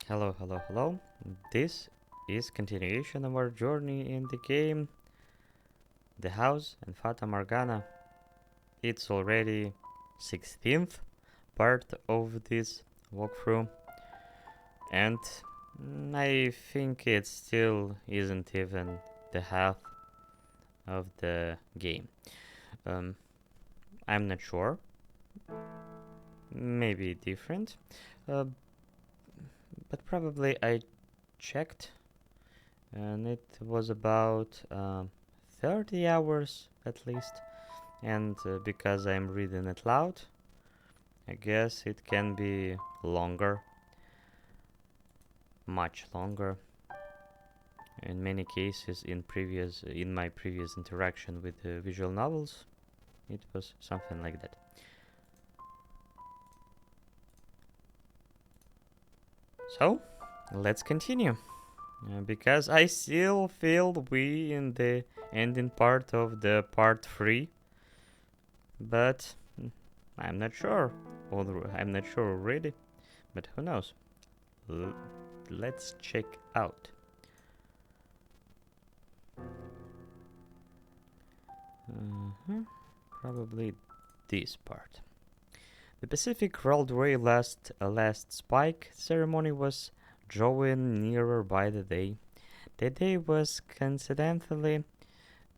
Hello, hello, hello. This is continuation of our journey in the game The House and Fata Morgana. It's already 16th part of this walkthrough and I think it still isn't even the half of the game. Um, I'm not sure. Maybe different. Uh, but probably I checked and it was about 30 hours at least, and because I'm reading it loud, I guess it can be longer, much longer. In many cases, in my previous interaction with visual novels, it was something like that. So, let's continue. Because I still feel we in the ending part of the part 3, but I'm not sure. I'm not sure already, but who knows? Let's check out. Probably this part. The Pacific Railway last spike ceremony was drawing nearer by the day. The day was coincidentally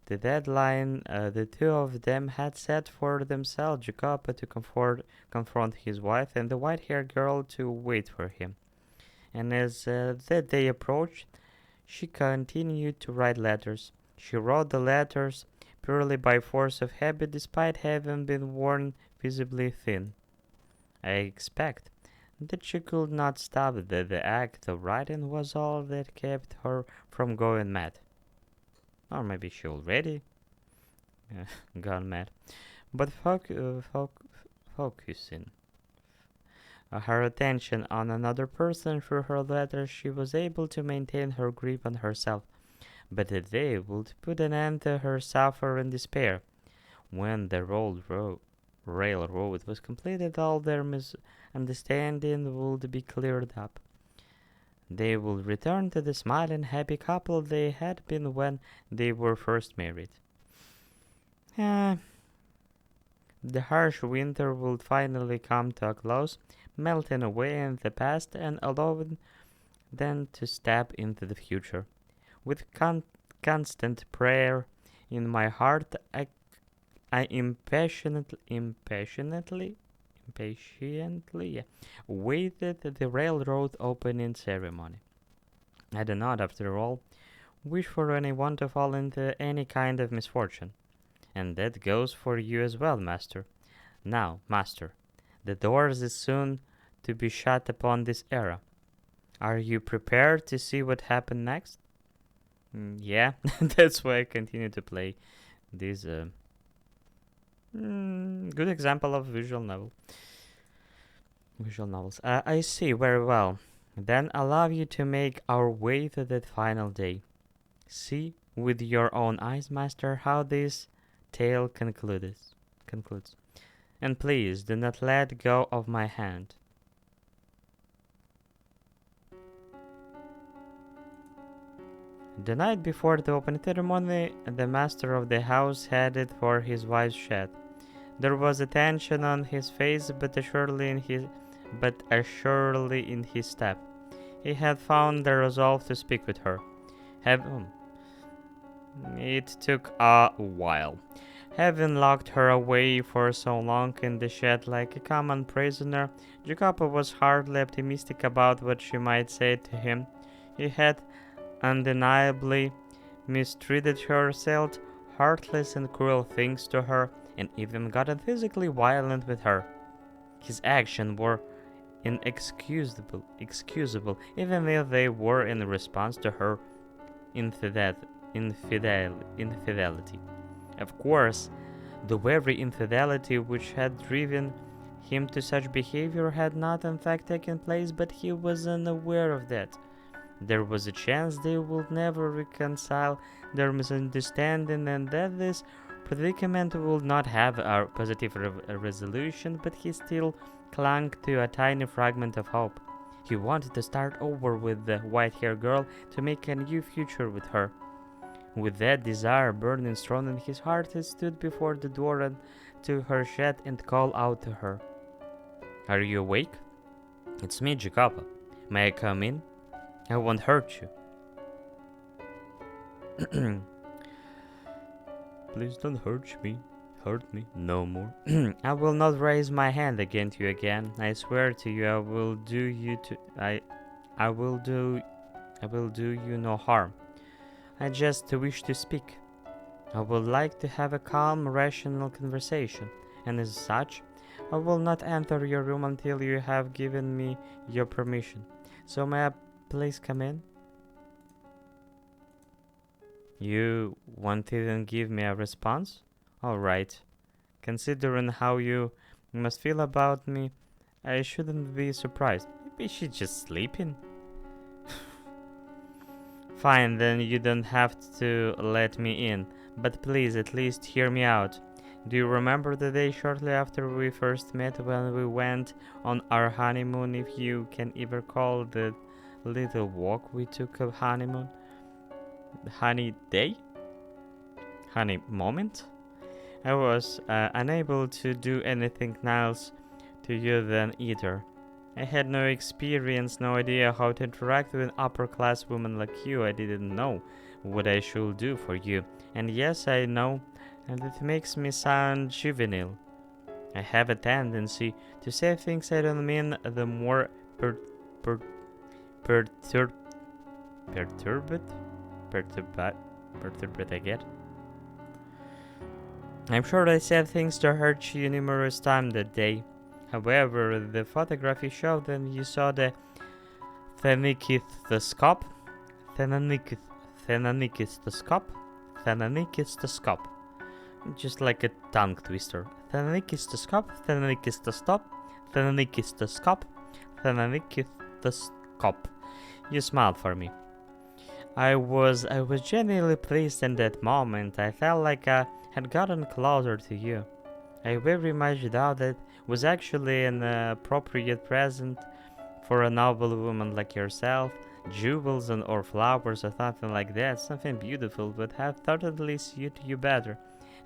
the deadline the two of them had set for themselves, Jacob to confront his wife and the white-haired girl to wait for him. And as that day approached, she continued to write letters. She wrote the letters purely by force of habit, despite having been worn visibly thin. I expect that she could not stop that the act of writing was all that kept her from going mad. Or maybe she already gone mad. But focusing her attention on another person through her letters, she was able to maintain her grip on herself. But the day would put an end to her suffering and despair. When the railroad was completed, all their misunderstanding would be cleared up. They would return to the smiling, happy couple they had been when they were first married. The harsh winter would finally come to a close, melting away in the past and allowing them to step into the future. With constant prayer in my heart, I impatiently waited the railroad opening ceremony. I do not, after all, wish for anyone to fall into any kind of misfortune. And that goes for you as well, master. Now, master, the doors is soon to be shut upon this era. Are you prepared to see what happened next? Yeah, that's why I continue to play this good example of visual novels. I see very well. Then allow you to make our way to that final day. See with your own eyes, master, how this tale concludes. And please do not let go of my hand. The night before the opening ceremony, the master of the house headed for his wife's shed. There was a tension on his face, but assuredly in his step. He had found the resolve to speak with her. It took a while. Having locked her away for so long in the shed like a common prisoner, Jacopo was hardly optimistic about what she might say to him. He had undeniably mistreated her, said heartless and cruel things to her, and even gotten physically violent with her. His actions were excusable, even if they were in response to her infidelity. Of course, the very infidelity which had driven him to such behavior had not in fact taken place, but he was unaware of that. There was a chance they would never reconcile their misunderstanding and that this predicament would not have a positive resolution, but he still clung to a tiny fragment of hope. He wanted to start over with the white-haired girl to make a new future with her. With that desire burning strong in his heart, he stood before the door and to her shed and called out to her. Are you awake? It's me, Jacopo. May I come in? I won't hurt you. Please don't hurt me no more. I will not raise my hand against you again. I swear to you, I will do you no harm. I just wish to speak. I would like to have a calm, rational conversation, and as such, I will not enter your room until you have given me your permission. So may I please come in? You won't even give me a response? All right. Considering how you must feel about me, I shouldn't be surprised. Maybe she's just sleeping. Fine, then you don't have to let me in, but please at least hear me out. Do you remember the day shortly after we first met when we went on our honeymoon, if you can ever call the little walk we took a honeymoon? Honey day? Honey moment? I was unable to do anything else to you than either. I had no experience, no idea how to interact with an upper-class woman like you. I didn't know what I should do for you. And yes, I know, and it makes me sound juvenile. I have a tendency to say things I don't mean, the more perturbed I get. I'm sure I said things to hurt you numerous times that day. However, the photography showed that you saw the phenakistoscope, just like a tongue twister. Phenakistoscope. You smiled for me. I was genuinely pleased in that moment. I felt like I had gotten closer to you. I very much doubt that was actually an appropriate present for a noble woman like yourself. Jewels or flowers or something like that, something beautiful would have certainly suited you better,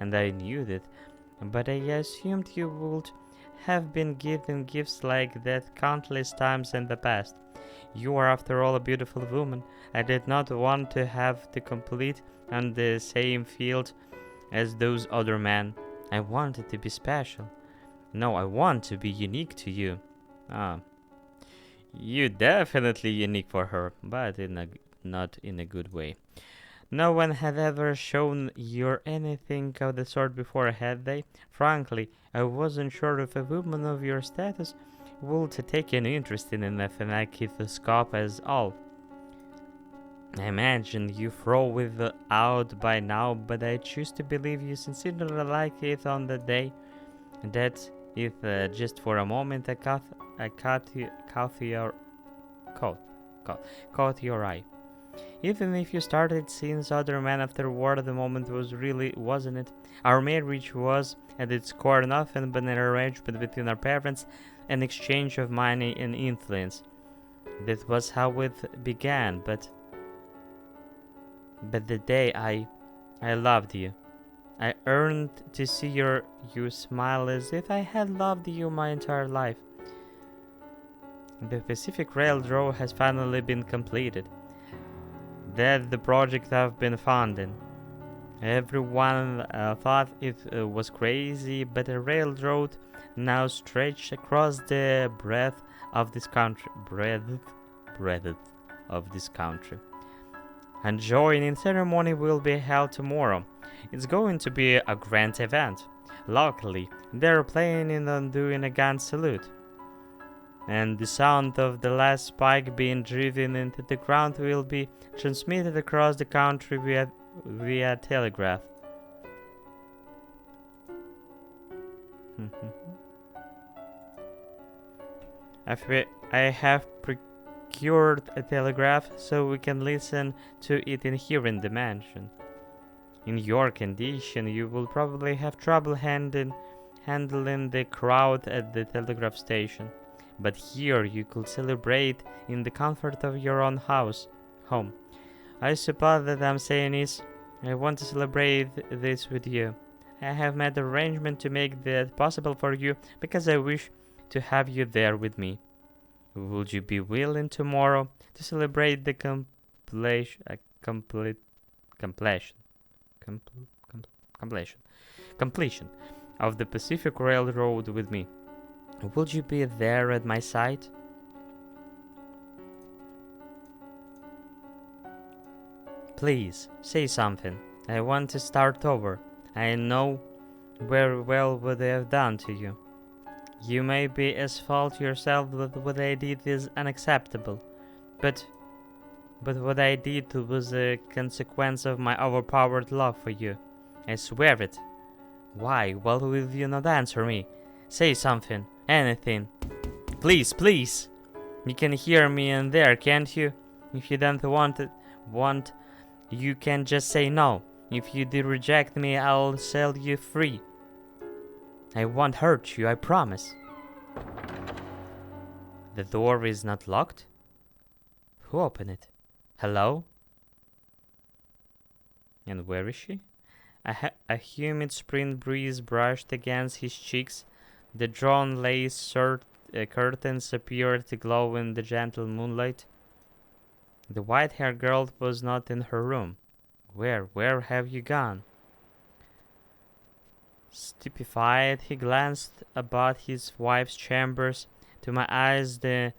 and I knew that. But I assumed you would have been given gifts like that countless times in the past. You are, after all, a beautiful woman. I did not want to have to compete on the same field as those other men. I wanted to be special. No, I want to be unique to you. You definitely unique for her, but not in a good way. No one had ever shown you anything of the sort before, had they? Frankly, I wasn't sure if a woman of your status would take an interest in a phenakistoscope as all. I imagine you throw it out by now, but I choose to believe you sincerely like it on the day that, if just for a moment I caught your eye. Even if you started seeing other men afterward, the moment wasn't it? Our marriage was, at its core, nothing but an arrangement between our parents, an exchange of money and influence. That was how it began, but the day I loved you, I yearned to see you smile as if I had loved you my entire life. The Pacific Railroad has finally been completed. That the project have been funded. Everyone thought it was crazy, but the railroad now stretched across the breadth of this country. And joining ceremony will be held tomorrow. It's going to be a grand event. Luckily, they're planning on doing a gun salute. And the sound of the last spike being driven into the ground will be transmitted across the country via telegraph. I have procured a telegraph so we can listen to it in here in the mansion. In your condition, you will probably have trouble handling the crowd at the telegraph station. But here you could celebrate in the comfort of your own home. I suppose that I'm saying is, I want to celebrate this with you. I have made arrangement to make that possible for you because I wish to have you there with me. Would you be willing tomorrow to celebrate the completion, completion, completion of the Pacific Railroad with me? Would you be there at my side? Please, say something. I want to start over. I know very well what I have done to you. You may be as fault yourself that what I did is unacceptable, but what I did was a consequence of my overpowered love for you. I swear it. Why? Well, will you not answer me? Say something, anything. Please, please. You can hear me in there, can't you? If you don't want, you can just say no. If you do reject me, I'll set you free. I won't hurt you, I promise. The door is not locked? Who opened it? Hello? And where is she? A humid spring breeze brushed against his cheeks. The drawn lace curtains appeared to glow in the gentle moonlight. The white-haired girl was not in her room. Where have you gone? Stupefied, he glanced about his wife's chambers. To my eyes, the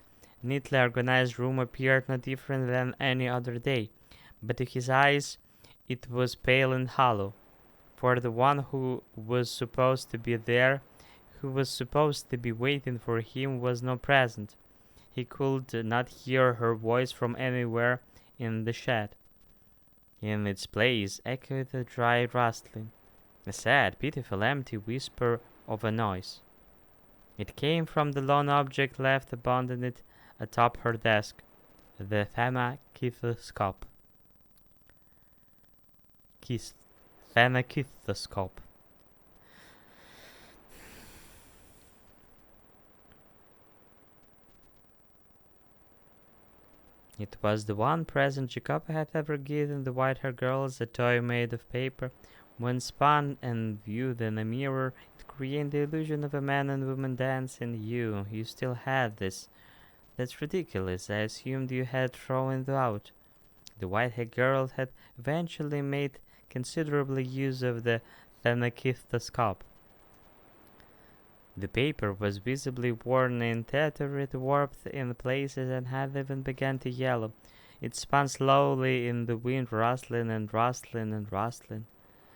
neatly organized room appeared no different than any other day, but to his eyes it was pale and hollow, for the one who was supposed to be there, who was supposed to be waiting for him, was not present. He could not hear her voice from anywhere in the shed. In its place echoed a dry rustling, a sad, pitiful, empty whisper of a noise. It came from the lone object left abandoned atop her desk, the phenakithoscope. Phenakithoscope. It was the one present Jacob had ever given the white-haired girls, a toy made of paper. When spun and viewed in a mirror, it created the illusion of a man and woman dancing. You still had this. That's ridiculous. I assumed you had thrown it out. The white-haired girl had eventually made considerable use of the phenakithoscope. The paper was visibly worn and tattered, warped in places, and had even begun to yellow. It spun slowly in the wind, rustling and rustling and rustling,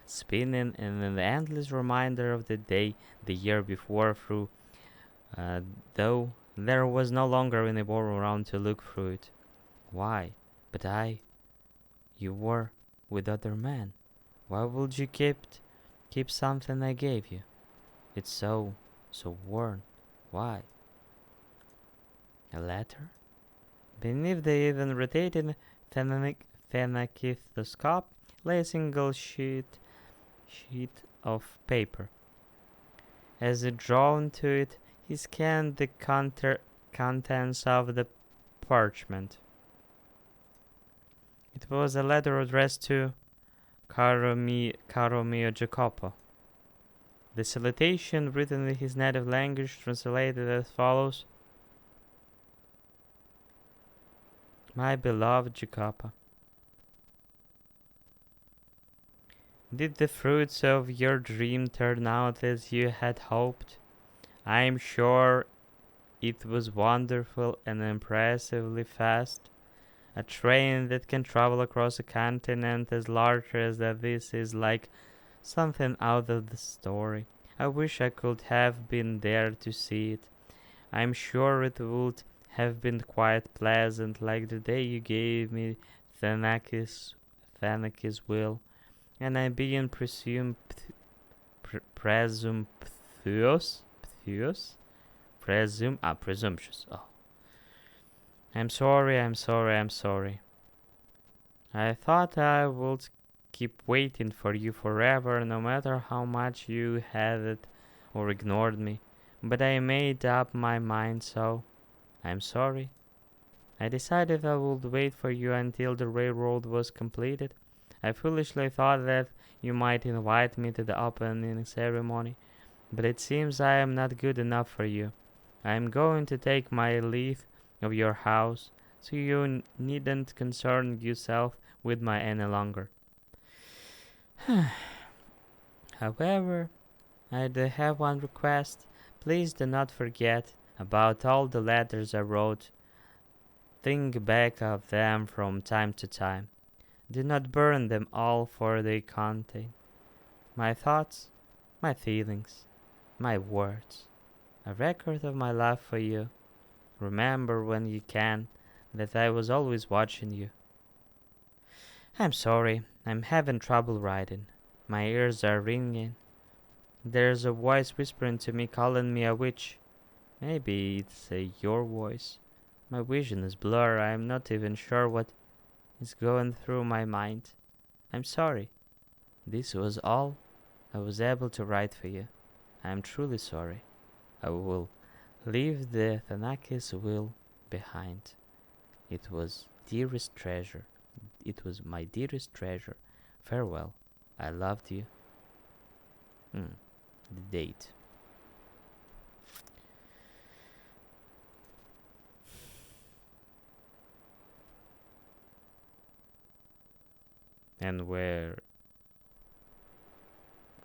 spinning in an endless reminder of the day the year before through, though there was no longer any more around to look through it. Why? But you were with other men. Why would you keep something I gave you? It's so worn. Why? A letter? Beneath the even rotating phenakithoscope lay a single sheet of paper. As he drawn to it, he scanned the contents of the parchment. It was a letter addressed to Caro mio Jacopo. The salutation, written in his native language, translated as follows: My beloved Jacopo, did the fruits of your dream turn out as you had hoped? I am sure it was wonderful and impressively fast. A train that can travel across a continent as large as that this is like something out of the story. I wish I could have been there to see it. I'm sure it would have been quite pleasant, like the day you gave me Thanakis' will, and I'm being presumptuous. Oh, I'm sorry. I thought I would keep waiting for you forever, no matter how much you had it or ignored me. But I made up my mind so. I'm sorry. I decided I would wait for you until the railroad was completed. I foolishly thought that you might invite me to the opening ceremony, but it seems I am not good enough for you. I am going to take my leave of your house, so you needn't concern yourself with me any longer. However, I do have one request. Please do not forget about all the letters I wrote. Think back of them from time to time. Do not burn them all, for they contain my thoughts, my feelings, my words, a record of my love for you. Remember when you can that I was always watching you. I'm sorry, I'm having trouble writing. My ears are ringing. There's a voice whispering to me, calling me a witch. Maybe it's your voice. My vision is blurred. I'm not even sure what is going through my mind. I'm sorry. This was all I was able to write for you. I am truly sorry. I will leave the Thanakis will behind. It was dearest treasure. It was my dearest treasure. Farewell. I loved you. The date. And where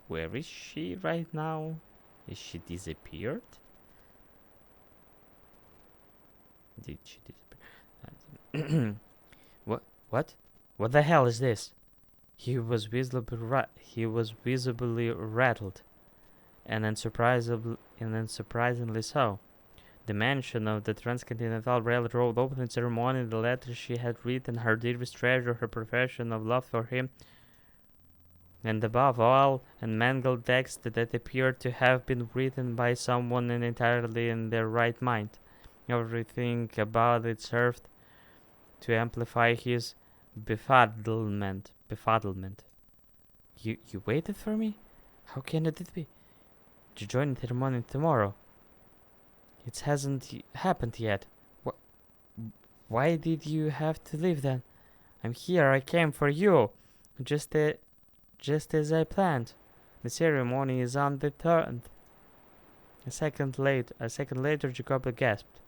is she right now? Is she disappeared? Did she disappear? What? What the hell is this? He was visibly rattled, and unsurprisingly so. The mention of the Transcontinental Railroad opening ceremony, the letter she had written, her dearest treasure, her profession of love for him, and above all, a mangled text that appeared to have been written by someone entirely in their right mind. Everything about it served to amplify his befuddlement. You waited for me? How can it be? To join the ceremony tomorrow. It hasn't happened yet. Why did you have to leave then? I'm here. I came for you. Just as I planned. The ceremony is on the 3rd. A second later, Jacob gasped.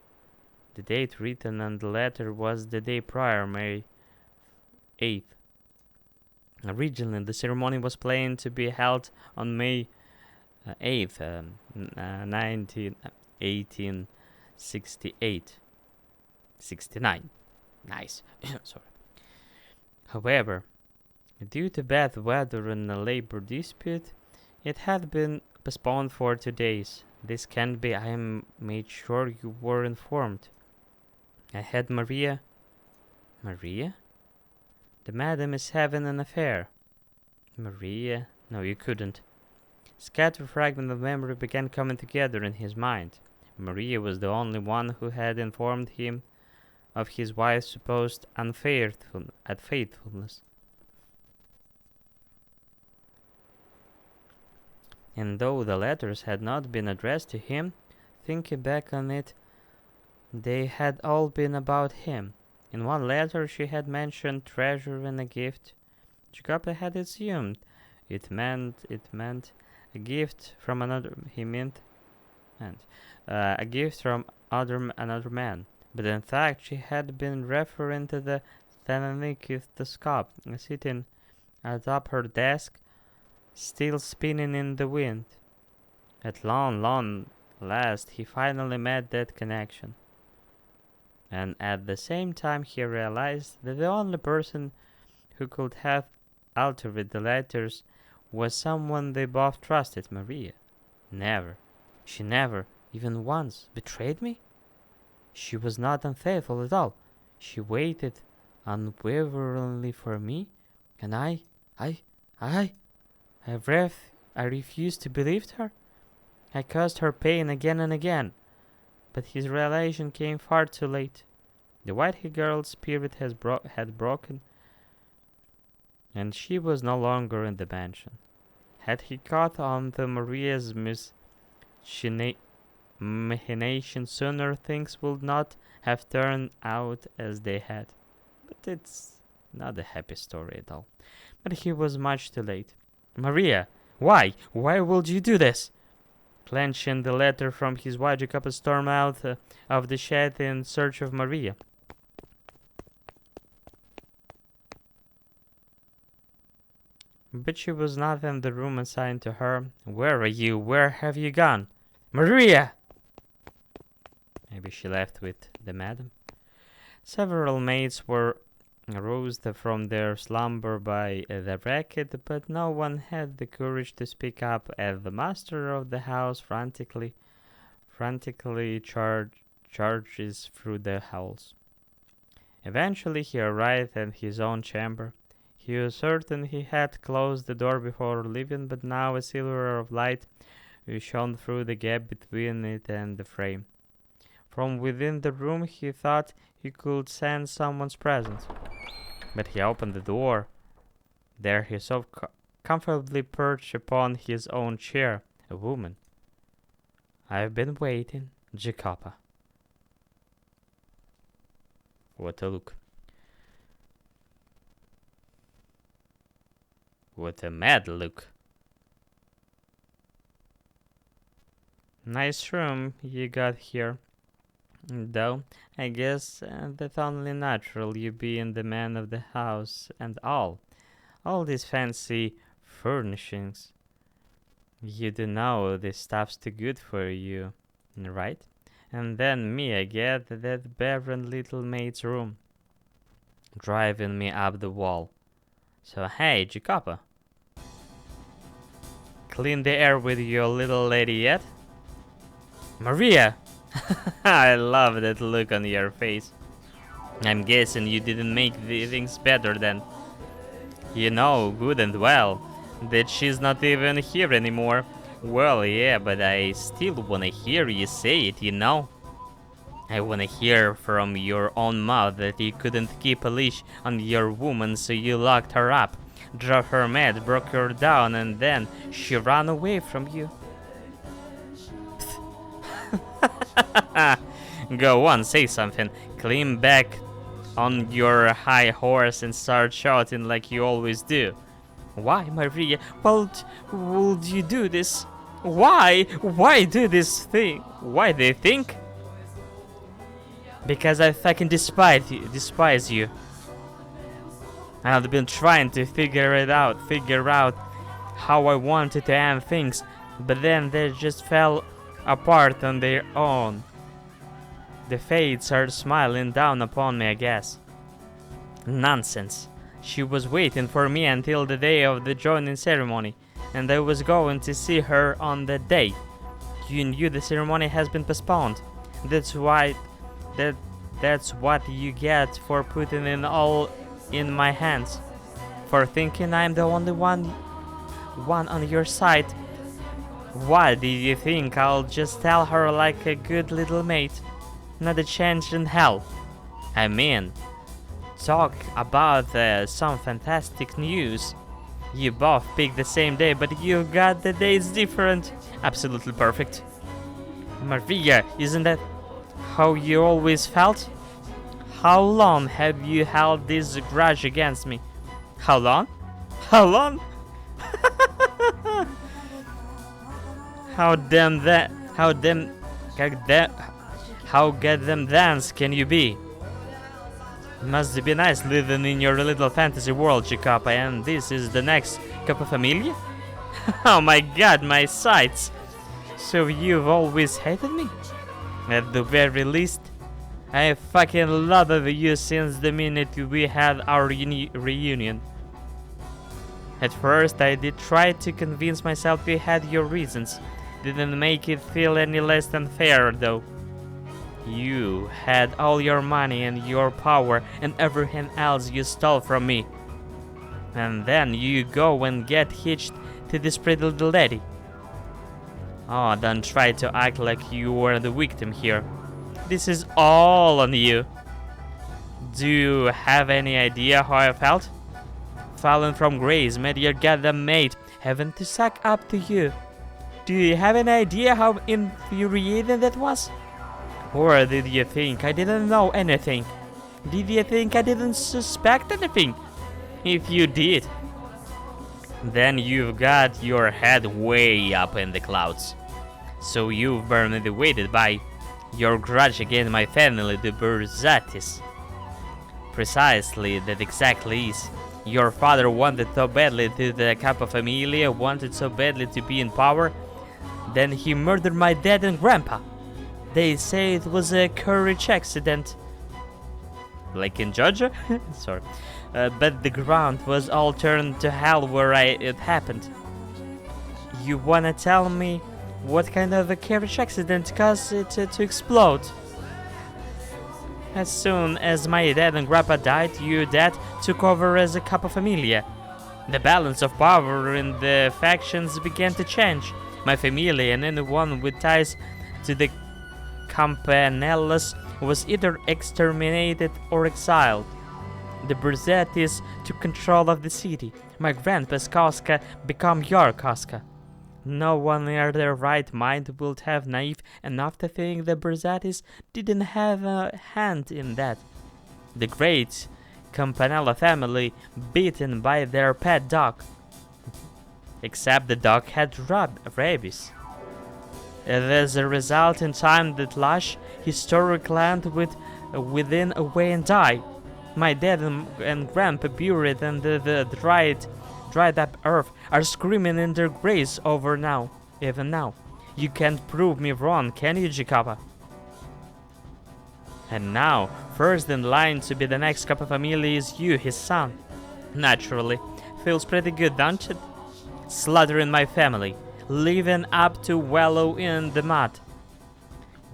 The date written on the letter was the day prior, May 8th. Originally, the ceremony was planned to be held on May 8th, 1868. 69. Nice. Sorry. However, due to bad weather and a labor dispute, it had been postponed for 2 days. This can't be. I made sure you were informed. I had Maria. Maria? The madam is having an affair. Maria? No, you couldn't. Scattered fragments of memory began coming together in his mind. Maria was the only one who had informed him of his wife's supposed unfaithfulness. And though the letters had not been addressed to him, thinking back on it, they had all been about him. In one letter she had mentioned treasure and a gift. Jacob had assumed it meant a gift from another. A gift from another man. But in fact, she had been referring to the Thanakithoscope sitting atop her desk, still spinning in the wind. At long last, he finally made that connection. And at the same time, he realized that the only person who could have altered the letters was someone they both trusted, Maria. She never, even once, betrayed me? She was not unfaithful at all. She waited unwaveringly for me, and I refused to believe her. I caused her pain again and again, but his realization came far too late. The white girl's spirit had broken, and she was no longer in the mansion. Had he caught on to Maria's machination sooner, things would not have turned out as they had. But it's not a happy story at all. But he was much too late. Maria, why? Why would you do this? Clenching the letter from his wife, Jacob stormed out of the shed in search of Maria. But she was not in the room assigned to her. Where are you? Where have you gone? Maria! Maybe she left with the madam. Several maids were roused from their slumber by the racket, but no one had the courage to speak up as the master of the house frantically charges through the halls. Eventually he arrived at his own chamber. He was certain he had closed the door before leaving, but now a silver of light shone through the gap between it and the frame. From within the room he thought he could sense someone's presence. But he opened the door. There he saw comfortably perched upon his own chair, a woman. I've been waiting, Jacopa. What a look. What a mad look. Nice room you got here. Though, I guess that's only natural, you being the man of the house and all these fancy furnishings. You do know this stuff's too good for you, right? And then me, I get that barren little maid's room, driving me up the wall. So hey, Jacopa, clean the air with your little lady yet? Maria! I love that look on your face. I'm guessing you didn't make the things better then. You know good and well that she's not even here anymore. Well, yeah, but I still wanna hear you say it, you know? I wanna hear from your own mouth that you couldn't keep a leash on your woman, so you locked her up, drove her mad, broke her down, and then she ran away from you. Go on, say something. Climb back on your high horse and start shouting like you always do. Why, Maria? Would you do this? Why? Why do this thing? Why do you think? Because I fucking despise you. I've been trying to figure out how I wanted to end things, but then they just fell apart on their own. The fates are smiling down upon me, I guess. Nonsense. She was waiting for me until the day of the joining ceremony, and I was going to see her on that day. You knew the ceremony has been postponed. That's what you get for putting it all in my hands. For thinking I'm the only one on your side. Why did you think I'll just tell her like a good little mate? Not a chance in hell. I mean, talk about some fantastic news. You both picked the same day, but you got the days different. Absolutely perfect. Maria, isn't that how you always felt? How long have you held this grudge against me? How long? How long? How goddamn dance can you be? Must be nice living in your little fantasy world, Jacopa, and this is the next Copa Familia? Oh my god, my sights! So you've always hated me? At the very least, I fucking loved you since the minute we had our reunion. At first I did try to convince myself you had your reasons. Didn't make it feel any less than fair, though. You had all your money and your power and everything else you stole from me. And then you go and get hitched to this pretty little lady. Oh, don't try to act like you were the victim here. This is all on you. Do you have any idea how I felt? Fallen from grace, made your goddamn mate, having to suck up to you. Do you have an idea how infuriating that was? Or did you think I didn't know anything? Did you think I didn't suspect anything? If you did, then you've got your head way up in the clouds. So you've been motivated by your grudge against my family, the Berzatis. Precisely, that exactly is. Your father wanted so badly to the Kappa Familia, wanted so badly to be in power, then he murdered my dad and grandpa. They say it was a courage accident. Like in Georgia? Sorry. But the ground was all turned to hell where it happened. You wanna tell me what kind of a carriage accident caused it to explode? As soon as my dad and grandpa died, your dad took over as a Kappa Familia. The balance of power in the factions began to change. My family and anyone with ties to the Campanellas was either exterminated or exiled. The Berzatis took control of the city. My grandpa's Casca became your Casca. No one in their right mind would have naive enough to think the Berzatis didn't have a hand in that. The great Campanella family beaten by their pet dog. Except the dog had rabies. As a result, in time, that lush, historic land would within away and die. My dad and grandpa buried in the dried up earth are screaming in their graves over now, even now. You can't prove me wrong, can you, Jacoba? And now, first in line to be the next Kappa Familia is you, his son. Naturally, feels pretty good, don't it? Slaughtering my family, living up to wallow in the mud,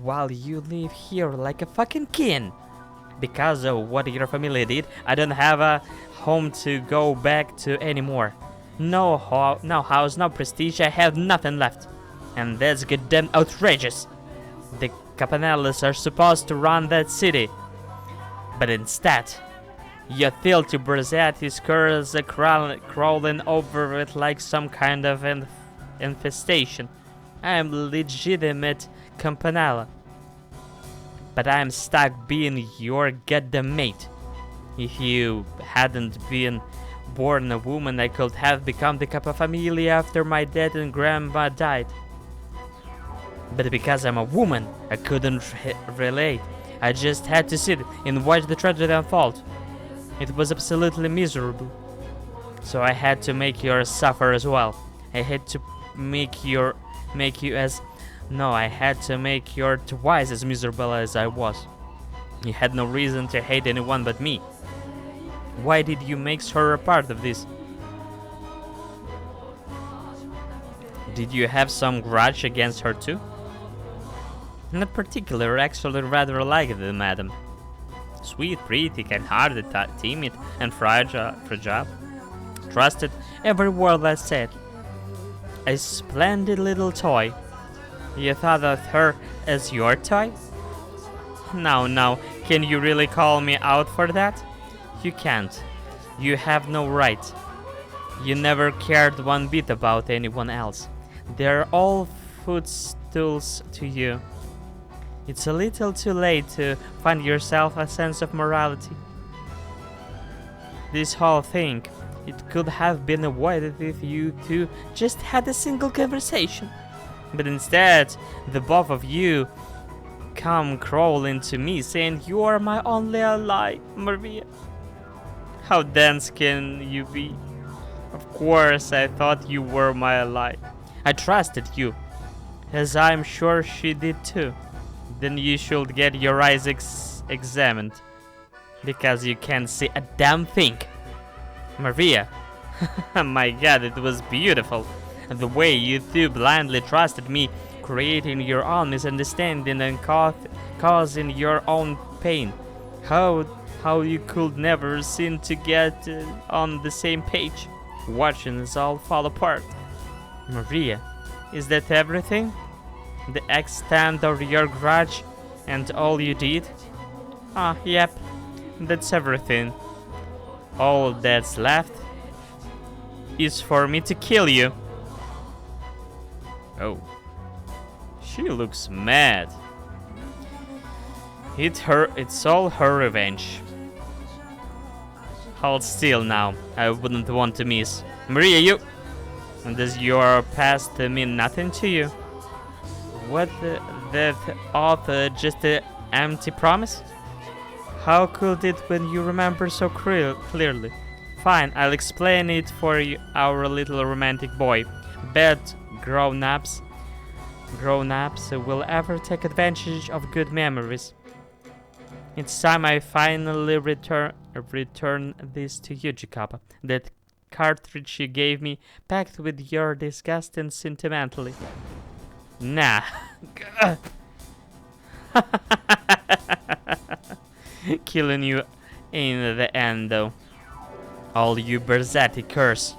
while you live here like a fucking king. Because of what your family did, I don't have a home to go back to anymore. No house, no prestige, I have nothing left. And that's goddamn outrageous. The Campanellas are supposed to run that city. But instead, you filthy Berzatis curs are crawling over it like some kind of infestation. I am legitimate Campanella. But I am stuck being your goddamn mate. If you hadn't been born a woman, I could have become the Kappa Familia after my dad and grandma died. But because I'm a woman, I couldn't relate. I just had to sit and watch the tragedy unfold. It was absolutely miserable. So I had to make you suffer as well. I had to make you twice as miserable as I was. You had no reason to hate anyone but me. Why did you make her a part of this? Did you have some grudge against her too? Not particular, actually rather liked the madam. Sweet, pretty, kind-hearted, timid, and fragile. Trusted every word I said. A splendid little toy. You thought of her as your toy? Now, can you really call me out for that? You can't. You have no right. You never cared one bit about anyone else. They're all footstools to you. It's a little too late to find yourself a sense of morality. This whole thing, it could have been avoided if you two just had a single conversation. But instead, the both of you come crawling to me saying you are my only ally, Maria. How dense can you be? Of course, I thought you were my ally. I trusted you, as I'm sure she did too. Then you should get your eyes examined, because you can't see a damn thing. Maria, my god, it was beautiful. The way you two blindly trusted me, creating your own misunderstanding and causing your own pain. How you could never seem to get on the same page, watching us all fall apart. Maria, is that everything? The extent of your grudge and all you did? Yep, that's everything. All that's left is for me to kill you. Oh. She looks mad. It's all her revenge. Hold still now. I wouldn't want to miss. Maria, you... Does your past mean nothing to you? What that oath just an empty promise? How could it when you remember so clearly? Fine, I'll explain it for you, our little romantic boy. Bet grown-ups will ever take advantage of good memories. It's time I finally return this to you, Jacob. That cartridge you gave me, packed with your disgust and sentimentally. Nah. Killing you in the end, though. All you Berzati curse.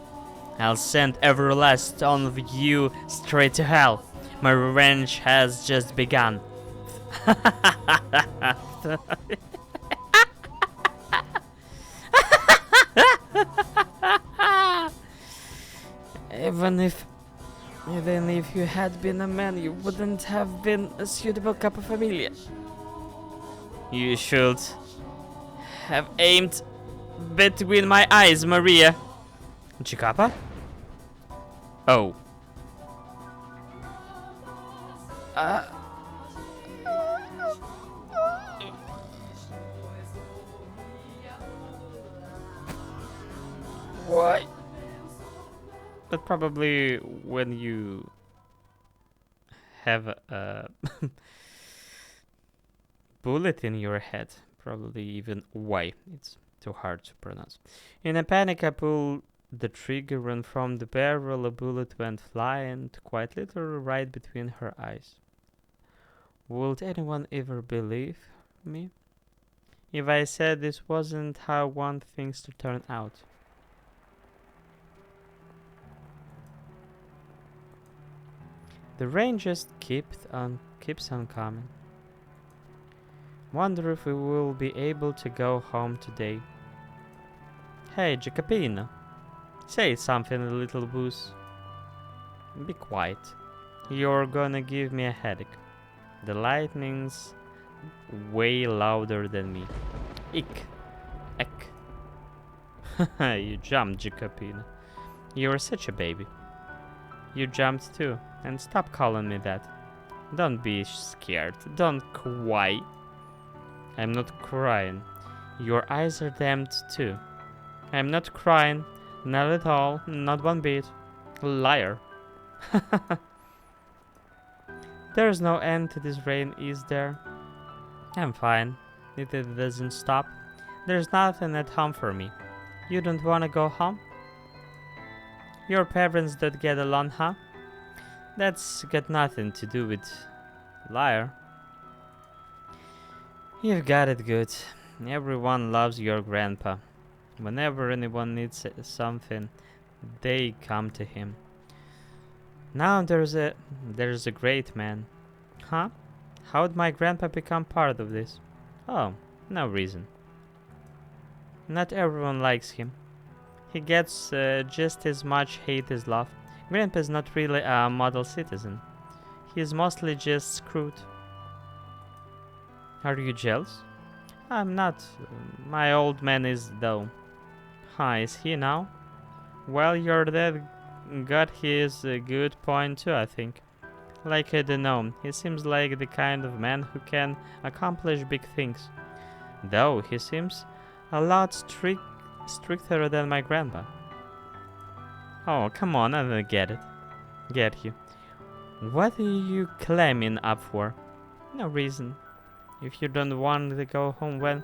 I'll send every last one of you straight to hell. My revenge has just begun. Even if you had been a man, you wouldn't have been a suitable capofamilia. You should have aimed between my eyes, Maria. Chicapa? Oh. Why? But probably when you have a bullet in your head, probably even why. It's too hard to pronounce. In a panic, I pulled the trigger, and from the barrel a bullet went flying, quite literally right between her eyes. Would anyone ever believe me if I said this wasn't how I want things to turn out? The rain just keeps on coming. Wonder if we will be able to go home today. Hey, Jacopino. Say something, little boos. Be quiet. You're gonna give me a headache. The lightning's way louder than me. Ick. Eck. You jumped, Jacopino. You're such a baby. You jumped too, and stop calling me that. Don't be scared. Don't cry. I'm not crying. Your eyes are damned too. I'm not crying. Not at all. Not one bit. Liar. There's no end to this rain, is there? I'm fine. It doesn't stop. There's nothing at home for me. You don't wanna go home? Your parents don't get along, huh? That's got nothing to do with... Liar. You've got it good. Everyone loves your grandpa. Whenever anyone needs something, they come to him. Now there's a great man. Huh? How'd my grandpa become part of this? Oh, no reason. Not everyone likes him. He gets just as much hate as love. Grandpa's not really a model citizen. He's mostly just screwed. Are you jealous? I'm not. My old man is, though. Huh, is he now? Well, your dad got his good point too, I think. Like, I don't know, he seems like the kind of man who can accomplish big things. Though, he seems a lot stricter than my grandpa. Oh, come on, I don't get you. What are you climbing up for? No reason. If you don't want to go home, well,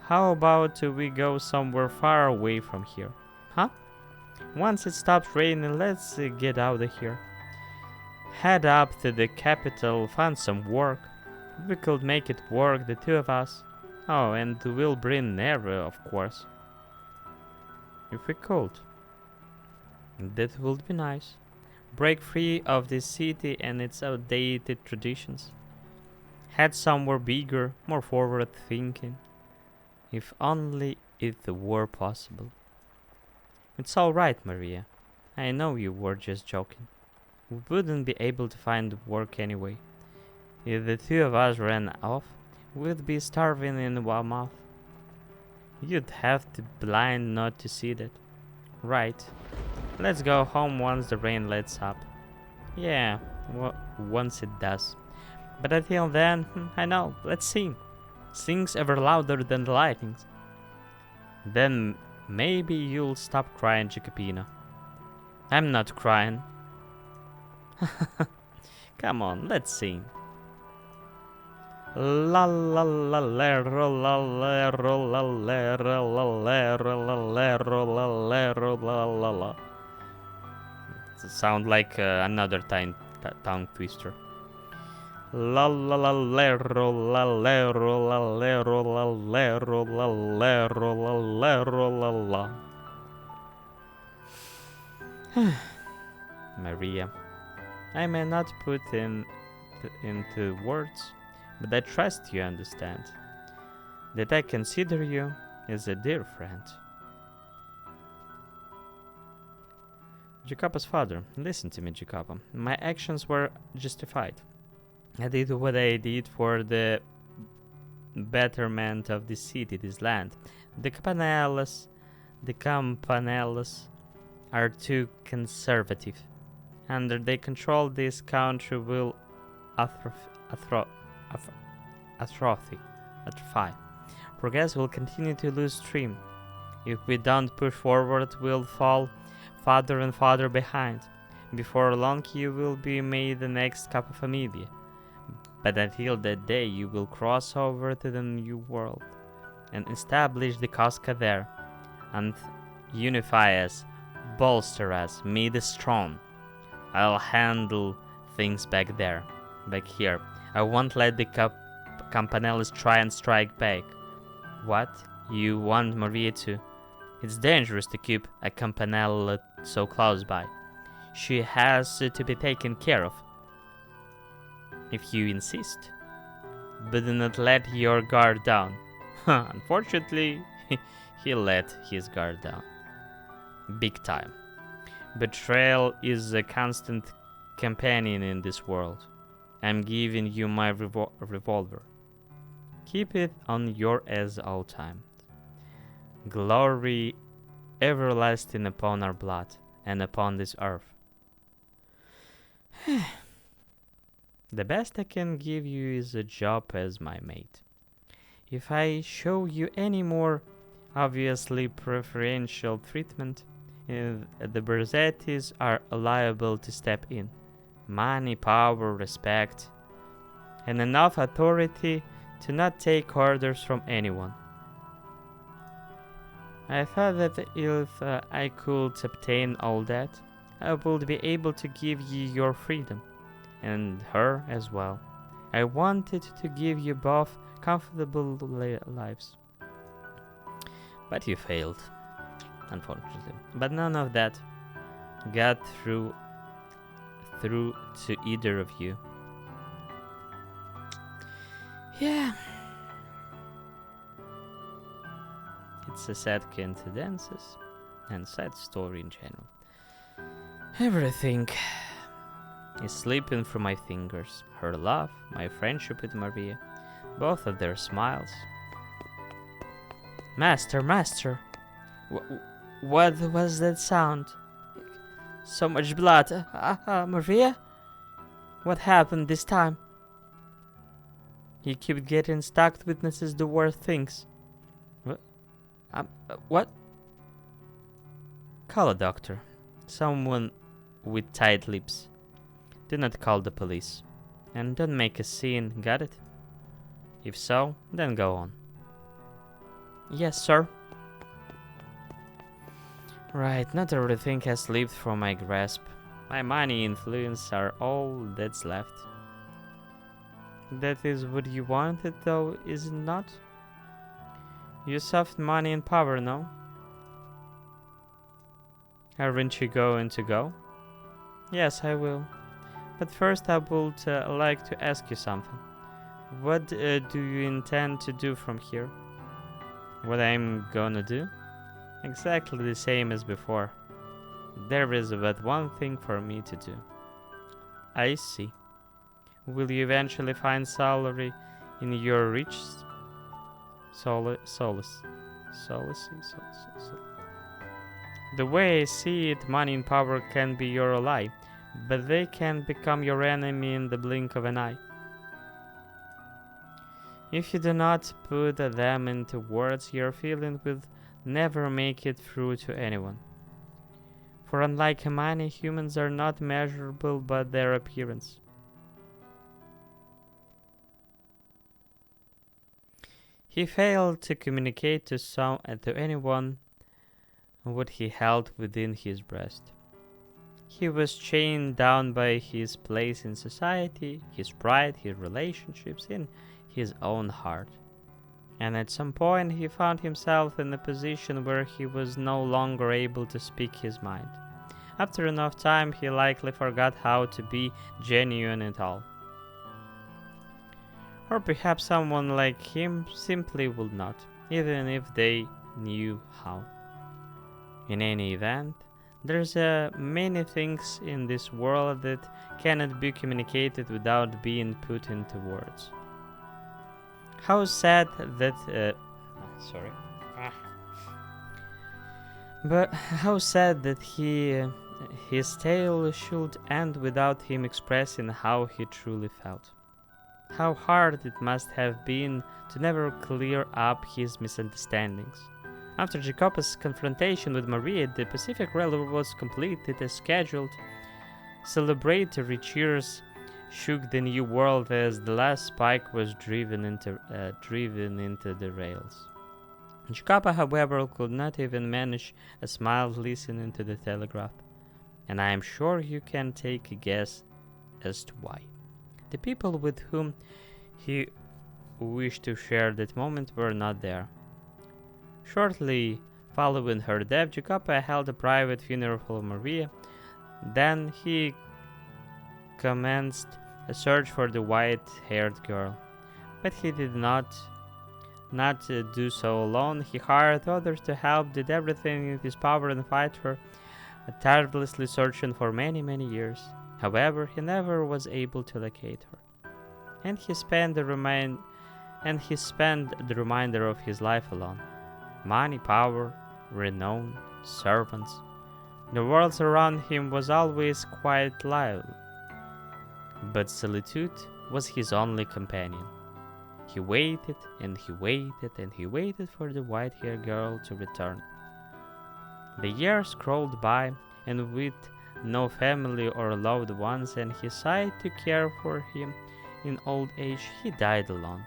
how about we go somewhere far away from here? Huh? Once it stops raining, let's get out of here. Head up to the capital, find some work. We could make it work, the two of us. Oh, and we'll bring Nero, of course. If we could. That would be nice. Break free of this city and its outdated traditions. Head somewhere bigger, more forward-thinking. If only it were possible. It's all right, Maria. I know you were just joking. We wouldn't be able to find work anyway. If the two of us ran off, we'd be starving in one month. You'd have to be blind not to see that. Right. Let's go home once the rain lets up. Yeah, once it does. But until then, I know, let's sing. Sings ever louder than the lightnings. Then maybe you'll stop crying, Jacopina. I'm not crying. Come on, let's sing. La la la lero la lero la lero la lero la lero la lero la la la. It sounds like another tongue twister. La la la lero la lero la lero la lero la lero la lero la la. Maria, I may not put into words, but I trust you understand that I consider you as a dear friend. Jacopo's father, listen to me, Jacopo. My actions were justified. I did what I did for the betterment of this city, this land. The Campanellas are too conservative. Under their control, this country will atrophy. Progress will continue to lose stream. If we don't push forward, we'll fall farther and farther behind. Before long, you will be made the next Capofamilia. But until that day, you will cross over to the new world and establish the Casca there, and unify us, bolster us, made us strong. I'll handle things back here. I won't let the Campanellas try and strike back. What? You want Maria to? It's dangerous to keep a Campanella so close by. She has to be taken care of. If you insist. But do not let your guard down. Unfortunately, he let his guard down. Big time. Betrayal is a constant companion in this world. I'm giving you my revolver. Keep it on your as all times. Glory everlasting upon our blood and upon this earth. The best I can give you is a job as my mate. If I show you any more obviously preferential treatment, the Berzettis are liable to step in. Money, power, respect, and enough authority to not take orders from anyone. I thought that if I could obtain all that, I would be able to give you your freedom, and her as well. I wanted to give you both comfortable lives. But you failed, unfortunately. But none of that got through to either of you. Yeah. It's a sad coincidences and sad story in general. Everything is slipping through my fingers. Her love, my friendship with Maria, both of their smiles. Master! What was that sound? So much blood. Maria? What happened this time? You keep getting stuck. Witnesses the worst things. What? Call a doctor. Someone with tight lips. Do not call the police. And don't make a scene, got it? If so, then go on. Yes, sir. Right, not everything has slipped from my grasp. My money and influence are all that's left. That is what you wanted, though, is it not? You soft money and power, no? Aren't you going to go? Yes, I will. But first I would like to ask you something. What do you intend to do from here? What I'm gonna do? Exactly the same as before. There is but one thing for me to do. I see. Will you eventually find salary in your riches? Solace. Solace. The way I see it, money and power can be your ally, but they can become your enemy in the blink of an eye. If you do not put them into words, your feeling will never make it through to anyone. For unlike money, humans are not measurable by their appearance. He failed to communicate to anyone what he held within his breast. He was chained down by his place in society, his pride, his relationships, and his own heart. And at some point he found himself in a position where he was no longer able to speak his mind. After enough time, he likely forgot how to be genuine at all. Or perhaps someone like him simply would not, even if they knew how. In any event, there's many things in this world that cannot be communicated without being put into words. How sad that sorry. But how sad that his tale should end without him expressing how he truly felt. How hard it must have been to never clear up his misunderstandings. After Jacoba's confrontation with Maria, the Pacific Railroad was completed as scheduled. Celebratory cheers shook the new world as the last spike was driven into the rails. Jacoba, however, could not even manage a smile listening to the telegraph, and I am sure you can take a guess as to why. The people with whom he wished to share that moment were not there. Shortly following her death, Jacoba held a private funeral for Maria. Then he commenced a search for the white-haired girl. But he did not do so alone. He hired others to help, did everything in his power and fight her, tirelessly searching for many, many years. However, he never was able to locate her, and he spent the remainder of his life alone. Money, power, renown, servants. The world around him was always quite lively, but solitude was his only companion. He waited and he waited and he waited for the white-haired girl to return. The years crawled by, and with no family or loved ones, and his side to care for him in old age, he died alone.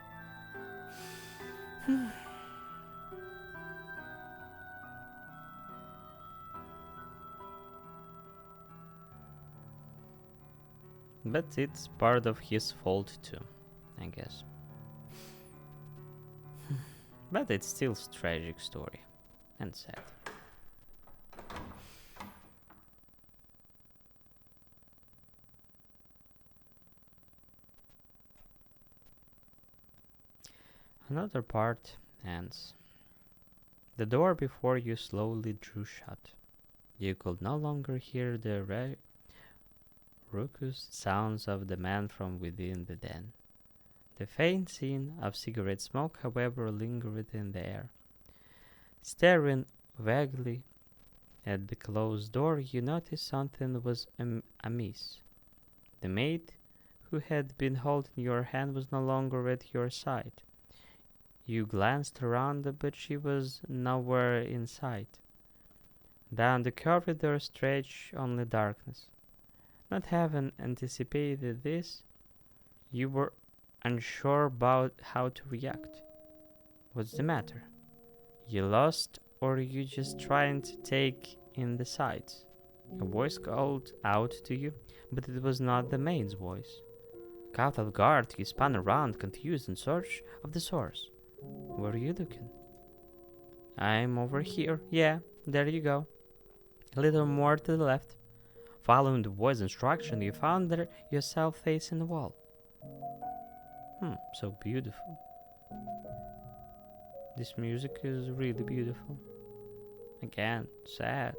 But it's part of his fault too, I guess. But it's still a tragic story and sad. Another part ends. The door before you slowly drew shut. You could no longer hear the raucous sounds of the man from within the den. The faint scent of cigarette smoke, however, lingered in the air. Staring vaguely at the closed door, you noticed something was amiss. The maid who had been holding your hand was no longer at your side. You glanced around, but she was nowhere in sight. Down the corridor stretched only darkness. Not having anticipated this, you were unsure about how to react. What's the matter? You lost, or you just trying to take in the sights? A voice called out to you, but it was not the maid's voice. Caught off guard, you spun around, confused, in search of the source. Where are you looking? I'm over here. Yeah, there you go. A little more to the left. Following the voice's instruction, you found yourself facing the wall. So beautiful. This music is really beautiful. Again, sad.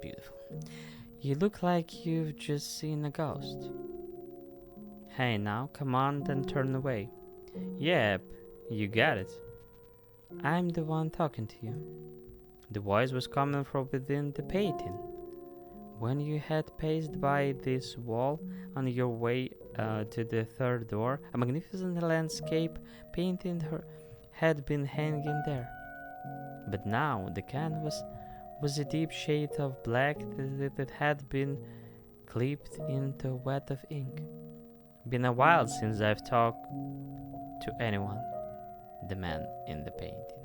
beautiful. You look like you've just seen a ghost. Hey now, come on, then turn away. Yep, you got it. I'm the one talking to you. The voice was coming from within the painting. When you had passed by this wall on your way to the third door, a magnificent landscape painting had been hanging there. But now the canvas was a deep shade of black that had been clipped into a wet of ink. Been a while since I've talked to anyone, the man in the painting.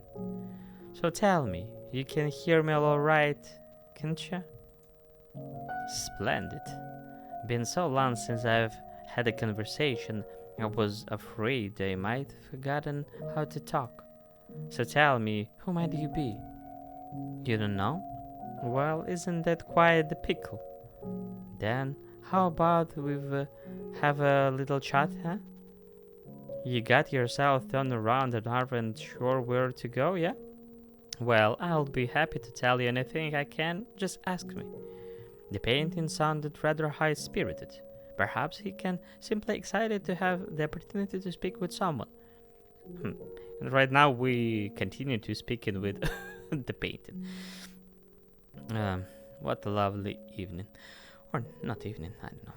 So tell me, you can hear me all right, can't you? Splendid. Been so long since I've had a conversation, I was afraid I might have forgotten how to talk. So tell me, who might you be? You don't know? Well, isn't that quite the pickle? Then, how about we have a little chat, huh? You got yourself turned around and aren't sure where to go, yeah? Well, I'll be happy to tell you anything I can, just ask me. The painting sounded rather high-spirited. Perhaps he can simply excited to have the opportunity to speak with someone. And right now we continue to speaking with the painting. What a lovely evening. Or not evening, I don't know.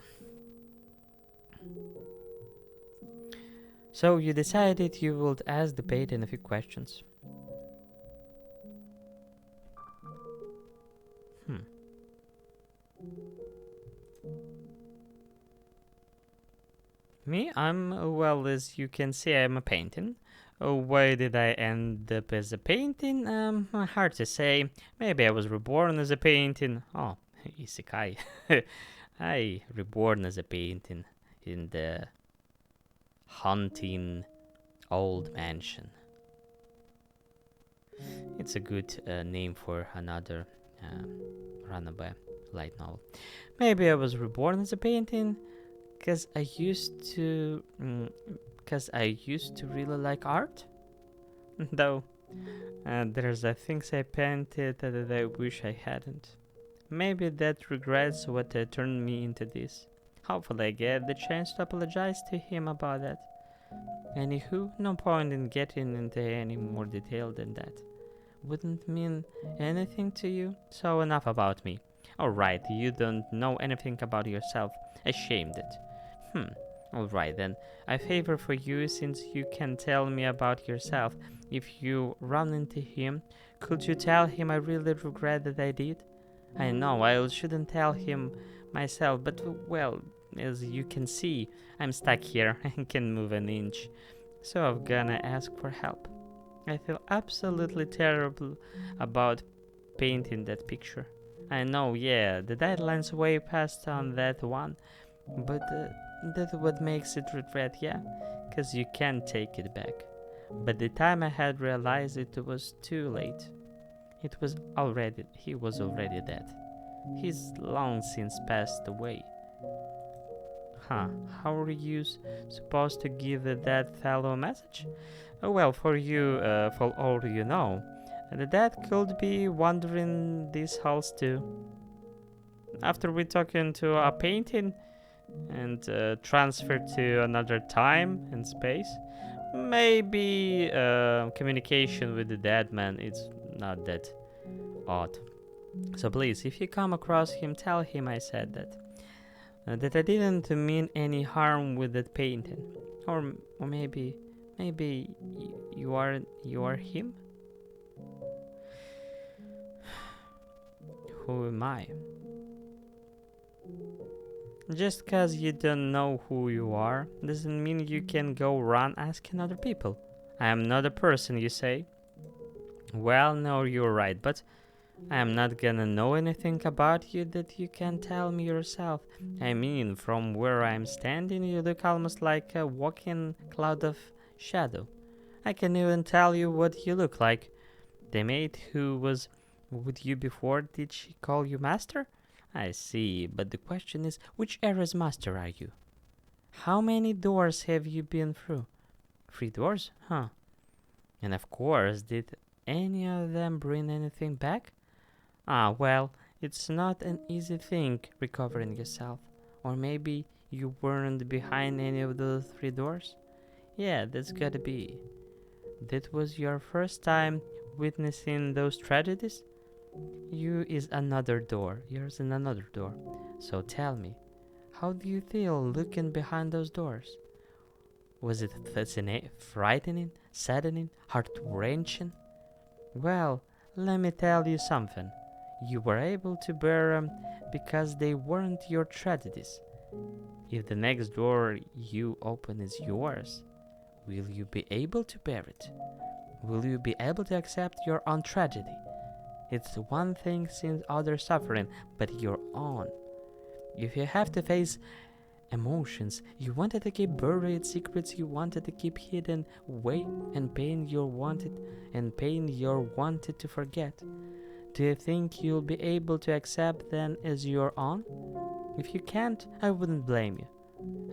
So you decided you would ask the painting a few questions. Me? Well, as you can see, I'm a painting. Oh, why did I end up as a painting? Hard to say. Maybe I was reborn as a painting. Oh, isekai. I reborn as a painting in the haunting old mansion. It's a good name for another runaway light novel. Maybe I was reborn as a painting because I used to really like art. Though there's things I painted that I wish I hadn't. Maybe that regrets what turned me into this. Hopefully I get the chance to apologize to him about that. Anywho, no point in getting into any more detail than that. Wouldn't mean anything to you? So enough about me. Alright, you don't know anything about yourself. Ashamed it. Alright then. I favor for you, since you can tell me about yourself. If you run into him, could you tell him I really regret that I did? I know I shouldn't tell him myself, but well, as you can see, I'm stuck here and can't move an inch. So I'm gonna ask for help. I feel absolutely terrible about painting that picture. I know, yeah, the deadline's way past on that one, but that's what makes it regret, yeah? Because you can't take it back. But the time I had realized it was too late. He was already dead. He's long since passed away. How are you supposed to give that fellow a message? Oh, well, for you, for all you know, the dead could be wandering these halls too. After we talk into a painting and transfer to another time and space, maybe communication with the dead man is not that odd. So please, if you come across him, tell him I said that. That I didn't mean any harm with that painting. Or maybe you are him? Who am I? Just cause you don't know who you are doesn't mean you can go around asking other people. I am not a person, you say? Well, no, you're right, but I am not gonna know anything about you that you can tell me yourself. I mean, from where I'm standing, you look almost like a walking cloud of shadow. I can even tell you what you look like. The maid who was with you before, did she call you master? I see, but the question is, which era's master are you? How many doors have you been through? 3 doors? Huh. And of course, did any of them bring anything back? Ah, well, It's not an easy thing recovering yourself. Or maybe you weren't behind any of those three doors? Yeah, that's gotta be. That was your first time witnessing those tragedies? You is another door. Yours is another door. So tell me, how do you feel looking behind those doors? Was it frightening, saddening, heart-wrenching? Well, let me tell you something. You were able to bear them because they weren't your tragedies. If the next door you open is yours, will you be able to bear it? Will you be able to accept your own tragedy? It's one thing seeing others suffering, but your own. If you have to face emotions you wanted to keep buried, secrets you wanted to keep hidden away, and pain you're wanted to forget, do you think you'll be able to accept them as your own? If you can't, I wouldn't blame you.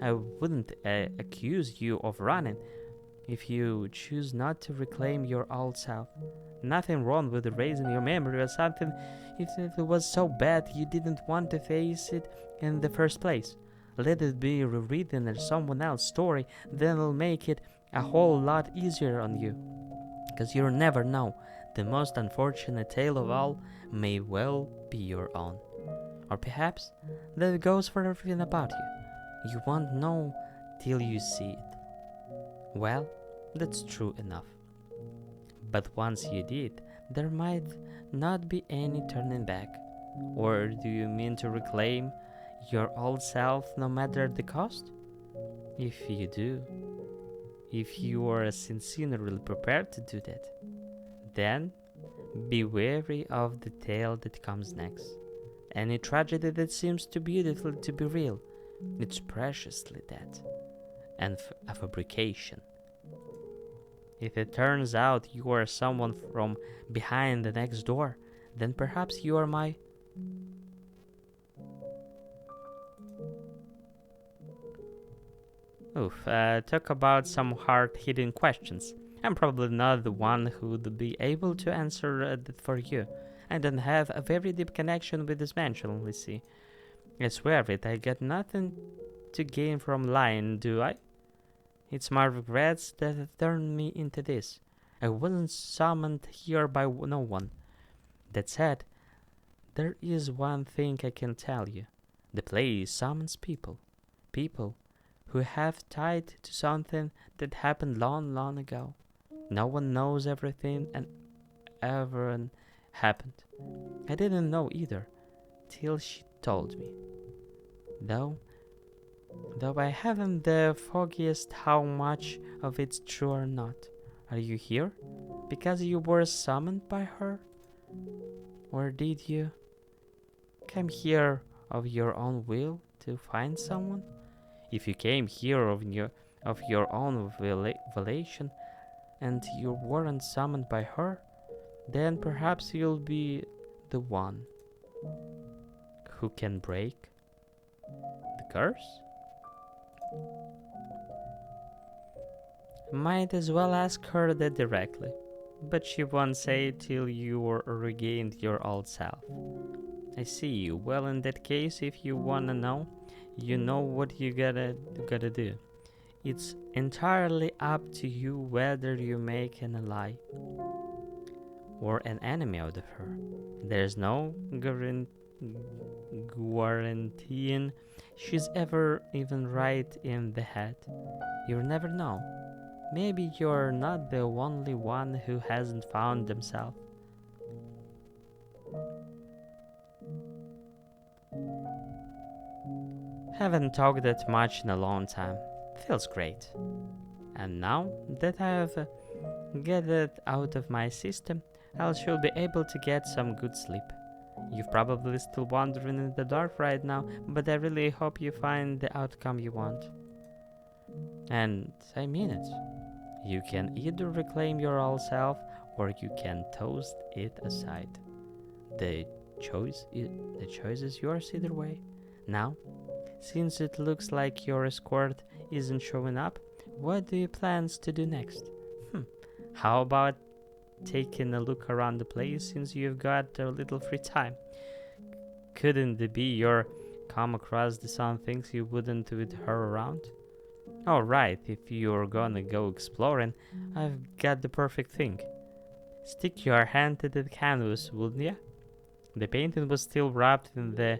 I wouldn't accuse you of running if you choose not to reclaim your old self. Nothing wrong with erasing your memory or something if it was so bad you didn't want to face it in the first place. Let it be rewritten as someone else's story, then it'll make it a whole lot easier on you. Because you'll never know. The most unfortunate tale of all may well be your own. Or perhaps that goes for everything about you. You won't know till you see it. Well, that's true enough. But once you did, there might not be any turning back. Or do you mean to reclaim your old self no matter the cost? If you do, if you are sincerely prepared to do that, then be wary of the tale that comes next. Any tragedy that seems too beautiful to be real, it's preciously that, and a fabrication. If it turns out you are someone from behind the next door, then perhaps you are my... Talk about some hard-hitting questions. I'm probably not the one who'd be able to answer that for you. I don't have a very deep connection with this mansion, let's see. I swear it, I got nothing to gain from lying, do I? It's my regrets that have turned me into this. I wasn't summoned here by no one. That said, there is one thing I can tell you. The place summons people. People who have tied to something that happened long, long ago. No one knows everything and ever happened. I didn't know either, till she told me. Though I haven't the foggiest how much of it's true or not. Are you here because you were summoned by her? Or did you come here of your own will to find someone? If you came here of your own volition and you weren't summoned by her, then perhaps you'll be the one who can break the curse? Might as well ask her that directly, but she won't say it till you regained your old self. I see. Well, in that case, if you wanna know, you know what you gotta do. It's entirely up to you whether you make an ally or an enemy out of her. There's no guaranteeing she's ever even right in the head. You'll never know. Maybe you're not the only one who hasn't found themselves. Haven't talked that much in a long time. Feels great. And now that I have get it out of my system, I should be able to get some good sleep. You're probably still wandering in the dark right now, but I really hope you find the outcome you want. And I mean it. You can either reclaim your old self or you can toast it aside. The choice is yours either way. Now, since it looks like your escort isn't showing up, what do you plan to do next? How about taking a look around the place since you've got a little free time? Couldn't it be you're come across the some things you wouldn't with her around? Alright, if you're gonna go exploring, I've got the perfect thing. Stick your hand to the canvas, wouldn't ya? The painting was still wrapped in the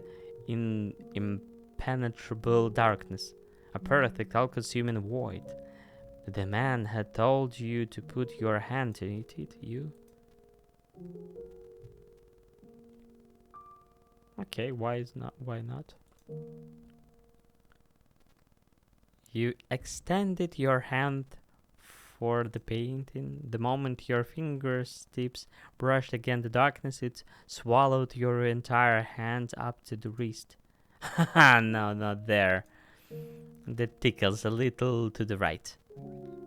impenetrable darkness, a perfect all-consuming void. The man had told you to put your hand in it, you? Okay, why not? You extended your hand for the painting. The moment your fingertips brushed against the darkness, it swallowed your entire hand up to the wrist. Haha, no, not there. That tickles a little to the right.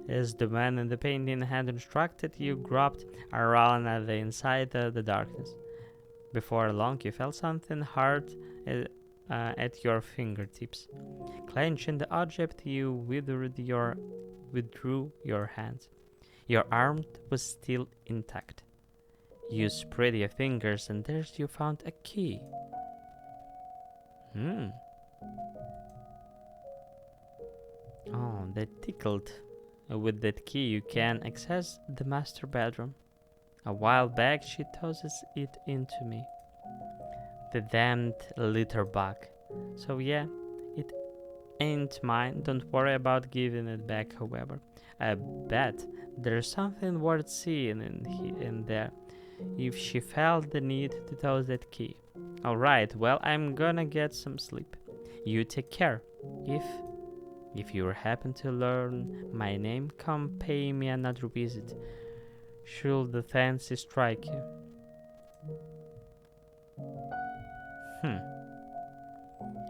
As the man in the painting had instructed, you groped around at the inside of the darkness. Before long, you felt something hard at your fingertips. Clenching the object, you withdrew your hand. Your arm was still intact. You spread your fingers, and there you found a key. Oh, that tickled. With that key, you can access the master bedroom. A while back, she tosses it into me. The damned litter bug. So yeah, it ain't mine. Don't worry about giving it back, however. I bet there's something worth seeing in there, if she felt the need to toss that key. Alright, well, I'm gonna get some sleep. You take care. If you happen to learn my name, come pay me another visit, should the fancy strike you.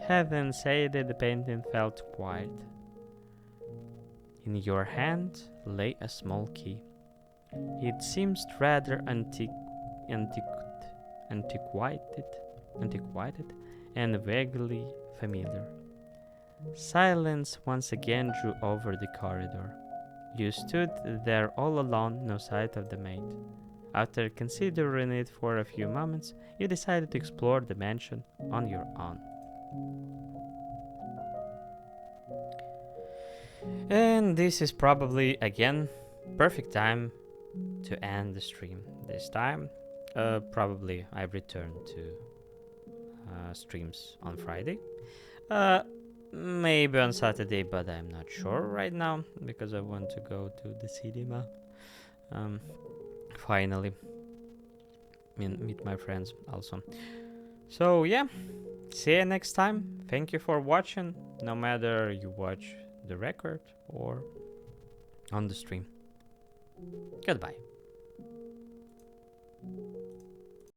Heaven say that the painting felt quiet. In your hand lay a small key. It seems rather antiquated and vaguely familiar. Silence once again drew over the corridor. You stood there all alone, no sight of the maid. After considering it for a few moments, you decided to explore the mansion on your own. And this is probably, again, perfect time to end the stream. This time, probably I return to streams on Friday. Maybe on Saturday, but I'm not sure right now because I want to go to the cinema. Finally, meet my friends also. So yeah, see you next time. Thank you for watching, no matter you watch the record or on the stream. Goodbye.